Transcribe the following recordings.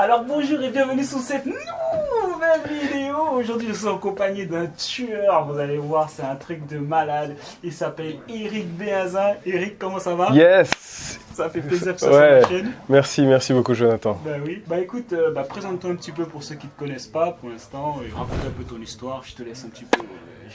Alors bonjour et bienvenue sur cette nouvelle vidéo. Aujourd'hui je suis en compagnie d'un tueur, vous allez voir, c'est un truc de malade. Il s'appelle Eric Béazin. Eric, comment ça va? Yes. Ça fait plaisir que ça soit la chaîne. Merci beaucoup Jonathan. Bah oui, bah écoute, présente-toi un petit peu pour ceux qui ne te connaissent pas pour l'instant. Raconte un peu ton histoire, je te laisse un petit peu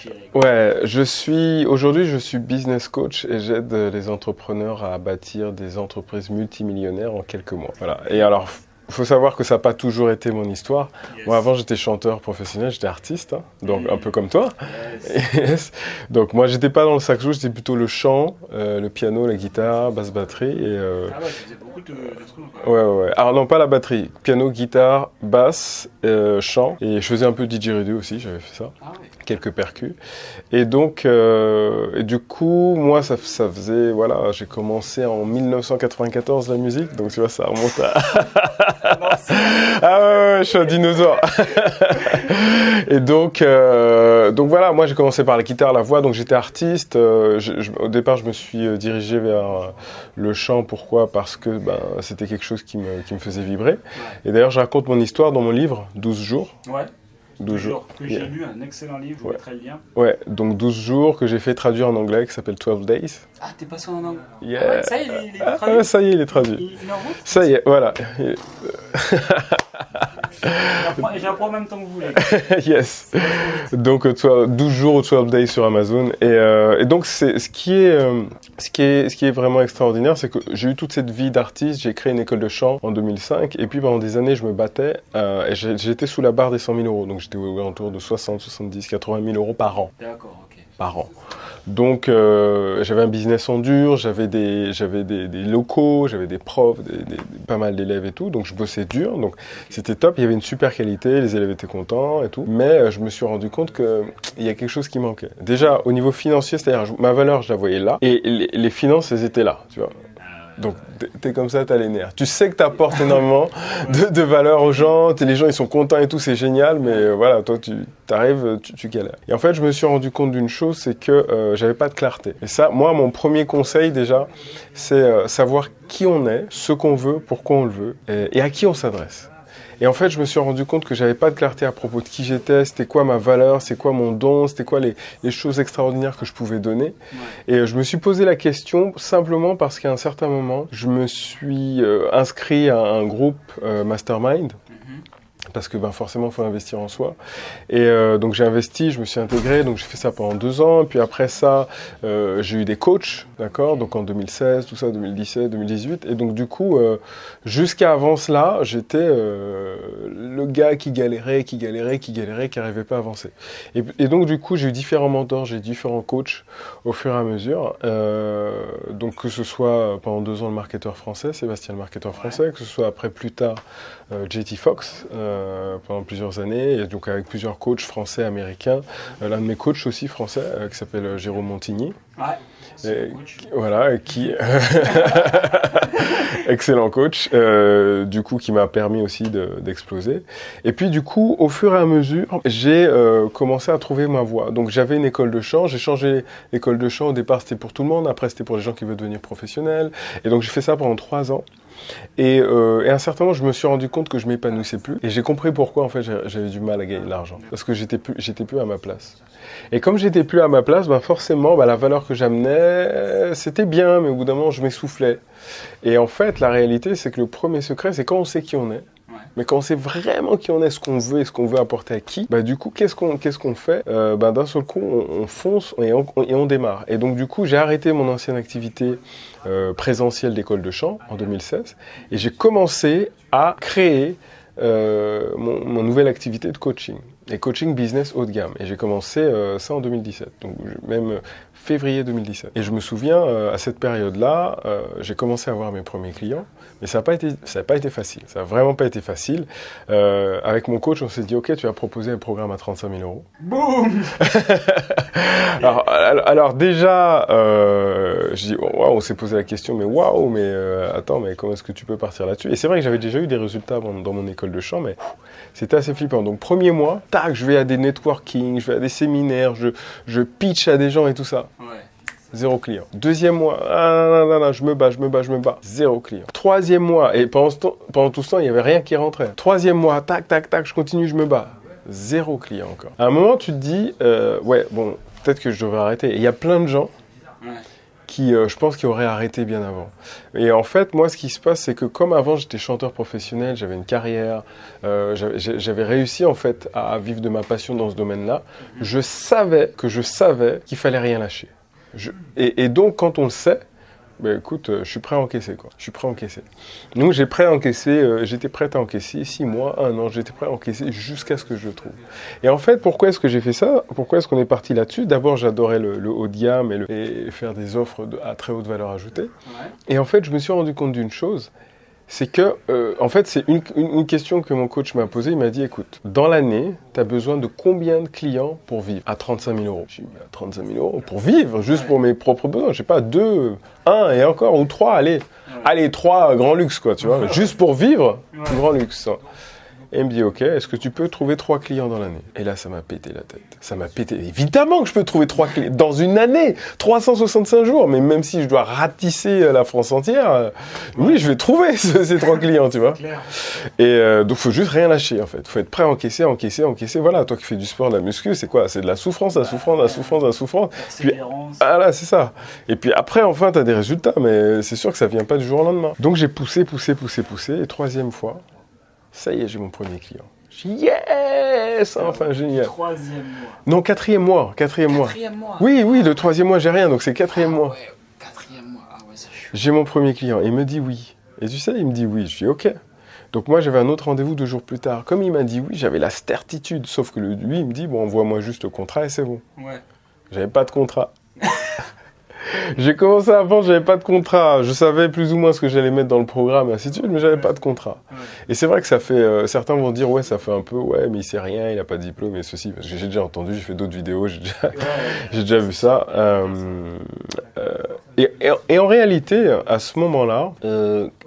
gérer. Ouais, aujourd'hui je suis business coach et j'aide les entrepreneurs à bâtir des entreprises multimillionnaires en quelques mois. Voilà. Et alors, il faut savoir que ça n'a pas toujours été mon histoire. Yes. Moi, avant, j'étais chanteur professionnel, j'étais artiste, hein, donc un peu comme toi. Yes. Donc moi, j'étais pas dans le saxo, j'étais plutôt le chant, le piano, la guitare, basse batterie. Ah ouais, tu faisais beaucoup d'instruments. Ouais. Alors non, pas la batterie. Piano, guitare, basse, chant. Et je faisais un peu de didgeridoo aussi, j'avais fait ça. Ah ouais. Quelques percus. Et donc, et du coup, moi, ça faisait, voilà, j'ai commencé en 1994 la musique, donc tu vois, ça remonte à... Ah ouais, je suis un dinosaure. Et donc voilà, moi j'ai commencé par la guitare, la voix, donc j'étais artiste. Au départ, je me suis dirigé vers le chant. Pourquoi? Parce que c'était quelque chose qui me faisait vibrer. Ouais. Et d'ailleurs, je raconte mon histoire dans mon livre, 12 jours. Ouais. 12 jours. Que j'ai lu, un excellent livre, je vous mettrai le lien. Ouais, donc 12 jours que j'ai fait traduire en anglais, qui s'appelle 12 Days. Ah, t'es passé en anglais? Yeah. Ah ouais, ça y est, il est traduit. Ah, ça y est, il est traduit. Il est en route? Ça y est, voilà. J'apprends en même temps que vous voulez. Yes. Donc 12 jours ou 12 days sur Amazon. Et donc ce qui est vraiment extraordinaire, c'est que j'ai eu toute cette vie d'artiste. J'ai créé une école de chant en 2005 et puis pendant des années je me battais et j'étais sous la barre des 100 000 euros. Donc j'étais aux alentours de 60, 70, 80 000 euros par an. D'accord, ok. Par an. Donc j'avais un business en dur, j'avais des locaux, j'avais des profs, pas mal d'élèves et tout, donc je bossais dur, donc c'était top, il y avait une super qualité, les élèves étaient contents et tout, mais je me suis rendu compte qu'il y a quelque chose qui manquait. Déjà au niveau financier, c'est-à-dire ma valeur je la voyais là, et les finances elles étaient là, tu vois. Donc t'es comme ça, t'as les nerfs. Tu sais que t'apportes énormément de valeur aux gens, les gens ils sont contents et tout, c'est génial, mais voilà, toi t'arrives, tu galères. Et en fait, je me suis rendu compte d'une chose, c'est que j'avais pas de clarté. Et ça, moi, mon premier conseil déjà, c'est savoir qui on est, ce qu'on veut, pourquoi on le veut, et à qui on s'adresse. Et en fait, je me suis rendu compte que j'avais pas de clarté à propos de qui j'étais, c'était quoi ma valeur, c'est quoi mon don, c'était quoi les choses extraordinaires que je pouvais donner. Ouais. Et je me suis posé la question simplement parce qu'à un certain moment, je me suis inscrit à un groupe Mastermind. Parce que forcément il faut investir en soi et donc j'ai investi, je me suis intégré, donc j'ai fait ça pendant 2 ans, et puis après ça j'ai eu des coachs, d'accord, donc en 2016, tout ça, 2017, 2018, et donc du coup jusqu'à avant cela j'étais le gars qui galérait, qui n'arrivait pas à avancer, et donc du coup j'ai eu différents mentors, j'ai eu différents coachs au fur et à mesure, donc que ce soit pendant 2 ans le marketeur français, Sébastien le marketeur français, que ce soit après plus tard JT Fox pendant plusieurs années, et donc avec plusieurs coachs français, américains. L'un de mes coachs aussi français, qui s'appelle Jérôme Montigny. Ouais. Voilà, qui excellent coach, du coup qui m'a permis aussi d'exploser. Et puis du coup, au fur et à mesure, j'ai commencé à trouver ma voie. Donc j'avais une école de chant, j'ai changé l'école de chant. Au départ c'était pour tout le monde, après c'était pour les gens qui veulent devenir professionnels. Et donc j'ai fait ça pendant 3 ans. Et à un certain moment, je me suis rendu compte que je m'épanouissais plus. Et j'ai compris pourquoi en fait j'avais du mal à gagner de l'argent. Parce que j'étais plus à ma place. Et comme j'étais plus à ma place, forcément, la valeur que j'amenais, c'était bien, mais au bout d'un moment, je m'essoufflais. Et en fait, la réalité, c'est que le premier secret, c'est quand on sait qui on est. Mais quand on sait vraiment qui on est, ce qu'on veut et ce qu'on veut apporter à qui, du coup, qu'est-ce qu'on fait? D'un seul coup, on fonce et on démarre. Et donc, du coup, j'ai arrêté mon ancienne activité présentielle d'école de chant en 2016 et j'ai commencé à créer mon nouvelle activité de coaching. Et coaching business haut de gamme. Et j'ai commencé ça en 2017, donc même février 2017. Et je me souviens, à cette période-là, j'ai commencé à avoir mes premiers clients, mais ça n'a pas été facile. Ça n'a vraiment pas été facile. Avec mon coach, on s'est dit, ok, tu vas proposer un programme à 35 000 euros. Boum. alors déjà, je dis, wow, on s'est posé la question, mais waouh, mais attends, mais comment est-ce que tu peux partir là-dessus? Et c'est vrai que j'avais déjà eu des résultats dans mon école de chant, mais c'était assez flippant. Donc premier mois, tac, je vais à des networking, je vais à des séminaires, je pitch à des gens et tout ça. Ouais. 0 client. Deuxième mois, je me bats. 0 client. Troisième mois, et pendant tout ce temps, il n'y avait rien qui rentrait. Troisième mois, tac, je continue, je me bats. 0 client encore. À un moment, tu te dis, peut-être que je devrais arrêter. Et il y a plein de gens qui, je pense, qui auraient arrêté bien avant. Et en fait, moi, ce qui se passe, c'est que comme avant, j'étais chanteur professionnel, j'avais une carrière, j'avais réussi, en fait, à vivre de ma passion dans ce domaine-là, je savais qu'il fallait rien lâcher. Et donc, quand on le sait, écoute, je suis prêt à encaisser, quoi. Donc, j'étais prêt à encaisser 6 mois, 1 an, j'étais prêt à encaisser jusqu'à ce que je le trouve. Et en fait, pourquoi est-ce que j'ai fait ça? Pourquoi est-ce qu'on est parti là-dessus? D'abord, j'adorais le haut de gamme et faire des offres à très haute valeur ajoutée. Et en fait, je me suis rendu compte d'une chose, c'est que, en fait, c'est une question que mon coach m'a posée. Il m'a dit, écoute, dans l'année, tu as besoin de combien de clients pour vivre? À 35 000 euros. J'ai dit, à 35 000 euros pour vivre, juste pour mes propres besoins. Je sais pas, 2, 1 et encore, ou 3, allez. Allez, 3, grand luxe, quoi, tu vois. Juste pour vivre, grand luxe. Et il me dit, ok, est-ce que tu peux trouver 3 clients dans l'année? Et là, ça m'a pété la tête. Évidemment que je peux trouver 3 clients dans une année, 365 jours. Mais même si je dois ratisser la France entière, oui, je vais trouver ces 3 clients, tu vois. Et donc, faut juste rien lâcher, en fait. Faut être prêt à encaisser. Voilà, toi qui fais du sport, de la muscu, c'est quoi? C'est de la souffrance. Puis, là, c'est ça. Et puis après, enfin, t'as des résultats, mais c'est sûr que ça vient pas du jour au lendemain. Donc, j'ai poussé. Et troisième fois, ça y est, j'ai mon premier client. J'ai dit yes, enfin génial. Troisième mois. Non, quatrième mois. Oui, le troisième mois, j'ai rien, donc c'est quatrième mois. Ouais, quatrième mois, c'est chaud. J'ai mon premier client, il me dit oui. Et tu sais, il me dit oui, je dis ok. Donc moi, j'avais un autre rendez-vous 2 jours plus tard. Comme il m'a dit oui, j'avais la certitude, sauf que lui, il me dit, bon, envoie-moi juste le contrat et c'est bon. Ouais. J'avais pas de contrat. J'ai commencé avant, j'avais pas de contrat. Je savais plus ou moins ce que j'allais mettre dans le programme, et ainsi de suite, mais j'avais pas de contrat. Ouais. Et c'est vrai que ça fait... certains vont dire, ouais, ça fait un peu, ouais, mais il sait rien, il a pas de diplôme, et ceci. Parce que j'ai déjà entendu, j'ai fait d'autres vidéos, j'ai déjà vu ça. Et en réalité, à ce moment-là,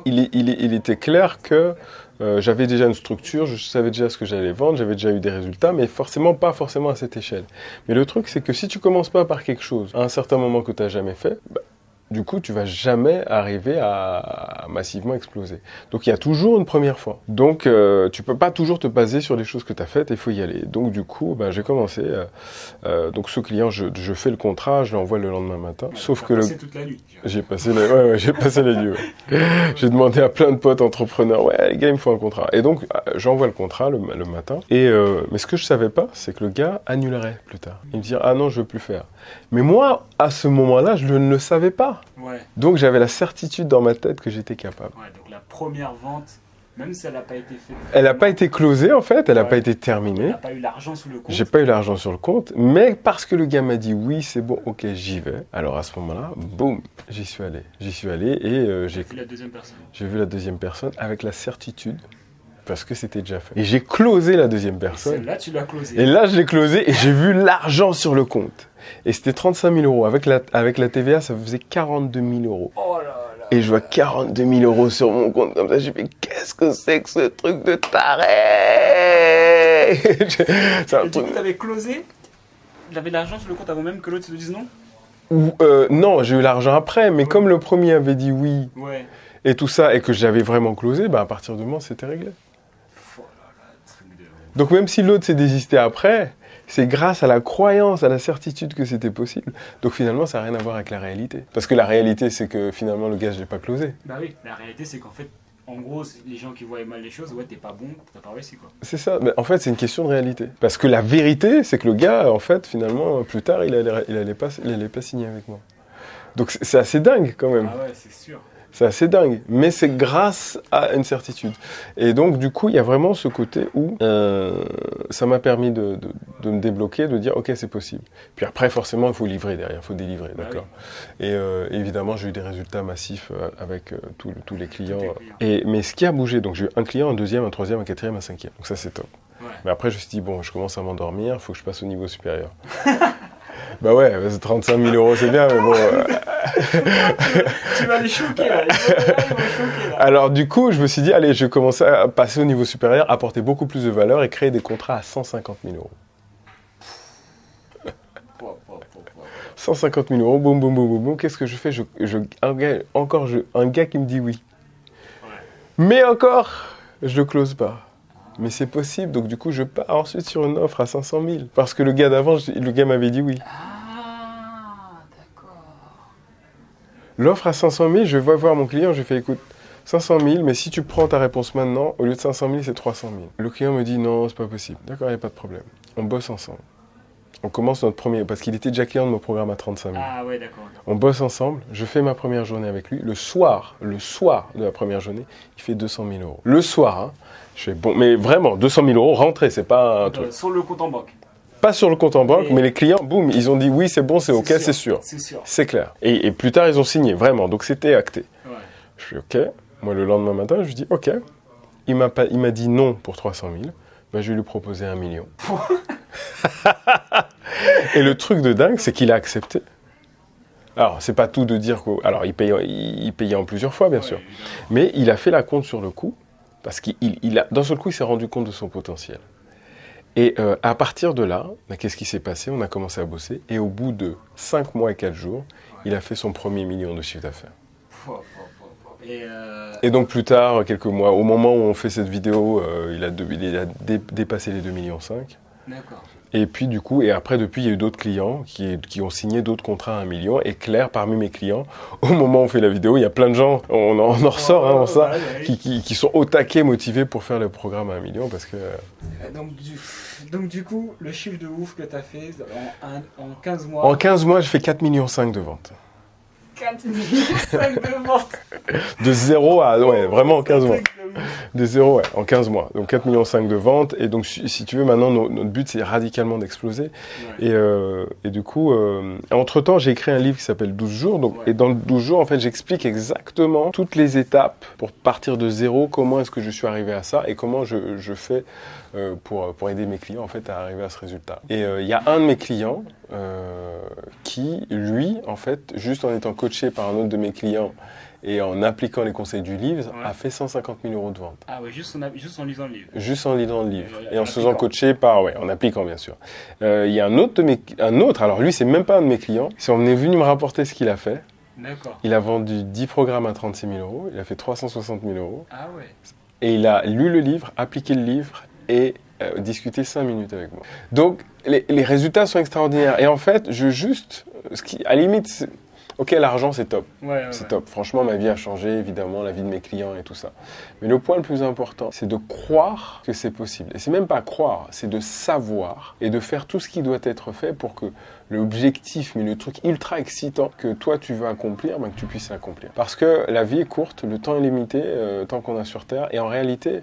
il était clair que j'avais déjà une structure, je savais déjà ce que j'allais vendre, j'avais déjà eu des résultats, mais pas forcément à cette échelle. Mais le truc, c'est que si tu commences pas par quelque chose, à un certain moment que tu n'as jamais fait, du coup, tu vas jamais arriver à massivement exploser. Donc, il y a toujours une première fois. Donc, tu peux pas toujours te baser sur les choses que tu as faites, il faut y aller. Donc, du coup, j'ai commencé. Donc, ce client, je fais le contrat, je l'envoie le lendemain matin. Ouais, sauf que passé toute la nuit. J'ai passé la nuit. Ouais. J'ai demandé à plein de potes entrepreneurs, ouais, les gars, il me faut un contrat. Et donc, j'envoie le contrat le matin. Et mais ce que je savais pas, c'est que le gars annulerait plus tard. Il me dit, ah non, je veux plus faire. Mais moi, à ce moment-là, je ne le savais pas. Ouais. Donc j'avais la certitude dans ma tête que j'étais capable. Ouais, donc la première vente, même si elle n'a pas été faite. Elle n'a pas été closée en fait, elle n'a pas été terminée. Elle n'a pas eu l'argent sous le compte. J'ai pas eu l'argent sur le compte, mais parce que le gars m'a dit oui, c'est bon, ok, j'y vais. Alors à ce moment-là, boum, j'y suis allé et j'ai vu la deuxième personne. J'ai vu la deuxième personne avec la certitude. Parce que c'était déjà fait. Et j'ai closé la deuxième personne. Et celle-là, tu l'as closée. Et là, je l'ai closé et j'ai vu l'argent sur le compte. Et c'était 35 000 euros. Avec la TVA, ça faisait 42 000 euros. Oh là là. Et je vois 42 000 euros sur mon compte comme ça. J'ai fait, qu'est-ce que c'est que ce truc de taré? C'est un truc. Du coup, t'avais closé? J'avais l'argent sur le compte avant même que l'autre te dise non? Non, j'ai eu l'argent après. Mais comme le premier avait dit oui. Ouais. Et tout ça, et que j'avais vraiment closé, à partir du moment, c'était réglé. Donc même si l'autre s'est désisté après, c'est grâce à la croyance, à la certitude que c'était possible. Donc finalement, ça n'a rien à voir avec la réalité. Parce que la réalité, c'est que finalement, le gars, je l'ai pas closé. Bah oui, la réalité, c'est qu'en fait, en gros, les gens qui voient mal les choses, ouais, t'es pas bon, t'as pas réussi, quoi. C'est ça. Mais en fait, c'est une question de réalité. Parce que la vérité, c'est que le gars, en fait, finalement, plus tard, il allait pas signer avec moi. Donc c'est assez dingue, quand même. Ah ouais, c'est sûr. C'est assez dingue, mais c'est grâce à une certitude. Et donc, du coup, il y a vraiment ce côté où ça m'a permis de me débloquer, de dire, OK, c'est possible. Puis après, forcément, il faut livrer derrière, il faut délivrer, d'accord. Oui. Et évidemment, j'ai eu des résultats massifs avec tous les clients. Mais ce qui a bougé, donc j'ai eu un client, un deuxième, un troisième, un quatrième, un cinquième. Donc ça, c'est top. Ouais. Mais après, je me suis dit, bon, je commence à m'endormir, il faut que je passe au niveau supérieur. Bah ouais, 35 000 euros, c'est bien, mais bon... Tu vas les choquer, là. Ils vont choquer, là. Alors du coup, je me suis dit, allez, je vais commencer à passer au niveau supérieur, apporter beaucoup plus de valeur et créer des contrats à 150 000 euros. 150 000 euros, boum, boum, boum, boum, boum. Qu'est-ce que je fais? Un gars qui me dit oui. Ouais. Mais encore, je le close pas. Mais c'est possible, donc du coup, je pars ensuite sur une offre à 500 000. Parce que le gars d'avant, le gars m'avait dit oui. Ah, d'accord. L'offre à 500 000, je vais voir mon client, je fais écoute, 500 000, mais si tu prends ta réponse maintenant, au lieu de 500 000, c'est 300 000. Le client me dit non, c'est pas possible. D'accord, il n'y a pas de problème. On bosse ensemble. On commence notre premier, parce qu'il était déjà client de mon programme à 35 000. Ah ouais, d'accord. On bosse ensemble, je fais ma première journée avec lui. Le soir de la première journée, il fait 200 000 euros. Le soir, hein, je fais bon, mais vraiment, 200 000 euros rentrés, c'est pas un truc. Sur le compte en banque. Pas sur le compte en banque, mais les clients, boum, ils ont dit oui, c'est bon, c'est ok, c'est sûr. C'est sûr. C'est clair. Et plus tard, ils ont signé, vraiment, donc c'était acté. Ouais. Je fais ok. Moi, le lendemain matin, je lui dis ok. Il m'a dit non pour 300 000. Ben, je vais lui proposer 1 million. Et le truc de dingue, c'est qu'il a accepté. Alors, c'est pas tout de dire que... Alors, il payait en plusieurs fois, bien sûr. Évidemment. Mais il a fait la compte sur le coup, parce d'un seul coup, il s'est rendu compte de son potentiel. Et à partir de là, ben, qu'est-ce qui s'est passé? On a commencé à bosser, et au bout de 5 mois et 4 jours, il a fait son premier million de chiffre d'affaires. Et donc plus tard, quelques mois, au moment où on fait cette vidéo, il a dépassé les 2,5 millions. D'accord. Et puis du coup, et après depuis, il y a eu d'autres clients qui ont signé d'autres contrats à 1 million. Et Claire, parmi mes clients, au moment où on fait la vidéo, il y a plein de gens, on en ressort, qui sont au taquet motivés pour faire le programme à 1 million parce que... Donc du coup, le chiffre de ouf que tu as fait en 15 mois... En 15 mois, je fais 4,5 millions de ventes. 4,5 millions de ventes. De 0 à... Ouais, vraiment en 15 mois. De 0, ouais, en 15 mois. Donc 4,5 millions de ventes. Et donc, si tu veux, maintenant, notre but, c'est radicalement d'exploser. Ouais. Et du coup, entre-temps, j'ai écrit un livre qui s'appelle 12 jours. Donc, ouais. Et dans le 12 jours, en fait, j'explique exactement toutes les étapes pour partir de 0, comment est-ce que je suis arrivé à ça et comment je fais pour aider mes clients, en fait, à arriver à ce résultat. Et il y a un de mes clients qui, lui, en fait, juste en étant coaché par un autre de mes clients, et en appliquant les conseils du livre, ouais. A fait 150 000 euros de vente. Ah oui, juste en lisant le livre. Juste en lisant le livre. Et en se faisant coacher en appliquant bien sûr. Il y a un autre, alors lui c'est même pas un de mes clients, on est venu me rapporter ce qu'il a fait. D'accord. Il a vendu 10 programmes à 36 000 euros, il a fait 360 000 euros. Ah ouais. Et il a lu le livre, appliqué le livre et discuté 5 minutes avec moi. Donc les résultats sont extraordinaires. Et en fait, à la limite... Ok, l'argent, c'est top. C'est top. Franchement, ma vie a changé, évidemment, la vie de mes clients et tout ça. Mais le point le plus important, c'est de croire que c'est possible. Et c'est même pas croire, c'est de savoir et de faire tout ce qui doit être fait pour que l'objectif, mais le truc ultra excitant que toi, tu veux accomplir, que tu puisses l'accomplir. Parce que la vie est courte, le temps est limité, tant qu'on a sur Terre. Et en réalité,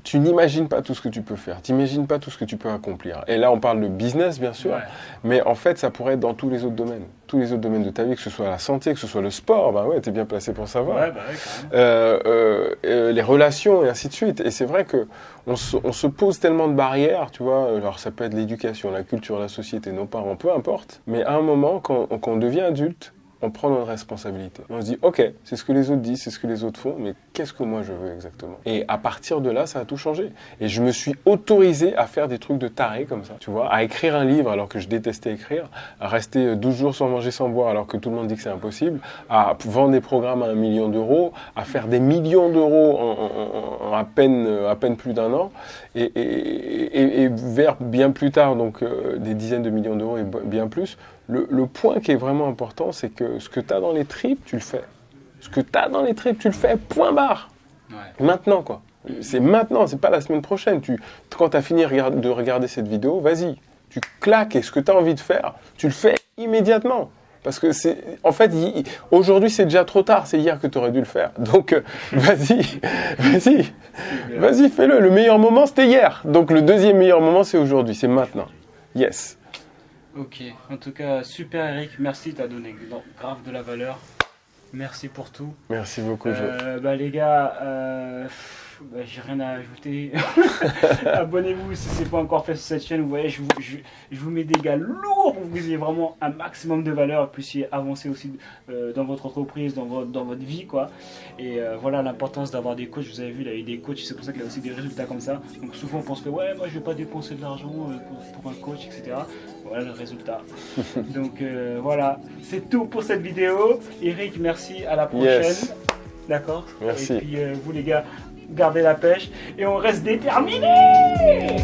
tu n'imagines pas tout ce que tu peux faire. Tu n'imagines pas tout ce que tu peux accomplir. Et là, on parle de business, bien sûr. Ouais. Mais en fait, ça pourrait être dans tous les autres domaines. Tous les autres domaines de ta vie, que ce soit la santé, que ce soit le sport, t'es bien placé pour savoir. Ouais, quand même. Les relations et ainsi de suite. Et c'est vrai que on se pose tellement de barrières, tu vois. Alors ça peut être l'éducation, la culture, la société, nos parents, peu importe. Mais à un moment, quand on devient adulte, on prend notre responsabilité. On se dit, ok, c'est ce que les autres disent, c'est ce que les autres font, mais qu'est-ce que moi je veux exactement? Et à partir de là, ça a tout changé. Et je me suis autorisé à faire des trucs de taré comme ça, tu vois, à écrire un livre alors que je détestais écrire, à rester 12 jours sans manger, sans boire alors que tout le monde dit que c'est impossible, à vendre des programmes à 1 million d'euros, à faire des millions d'euros en à peine plus d'un an, et vers bien plus tard, donc des dizaines de millions d'euros et bien plus. Le point qui est vraiment important, c'est que ce que tu as dans les tripes, tu le fais. Ce que tu as dans les tripes, tu le fais, point barre. Ouais. Maintenant, quoi. C'est maintenant, c'est pas la semaine prochaine. Quand tu as fini de regarder cette vidéo, vas-y, tu claques et ce que tu as envie de faire, tu le fais immédiatement. Parce que en fait, aujourd'hui, c'est déjà trop tard. C'est hier que tu aurais dû le faire. Donc, vas-y, fais-le. Le meilleur moment, c'était hier. Donc, le deuxième meilleur moment, c'est aujourd'hui. C'est maintenant. Yes. Ok, en tout cas, super Eric, merci, tu as donné grave de la valeur. Merci pour tout. Merci beaucoup, les gars, Bah, j'ai rien à ajouter. Abonnez-vous si ce n'est pas encore fait sur cette chaîne. Vous voyez, je vous mets des gars lourds pour que vous ayez vraiment un maximum de valeur et puissiez avancer aussi dans votre entreprise, dans votre vie, quoi. Et voilà l'importance d'avoir des coachs. Vous avez vu, il a eu des coachs, c'est pour ça qu'il a aussi des résultats comme ça. Donc souvent on pense que ouais, moi je vais pas dépenser de l'argent pour un coach, etc. Voilà le résultat. Donc voilà, c'est tout pour cette vidéo. Eric, merci, à la prochaine. Yes. D'accord. Merci. Et puis vous les gars, gardez la pêche et on reste déterminés.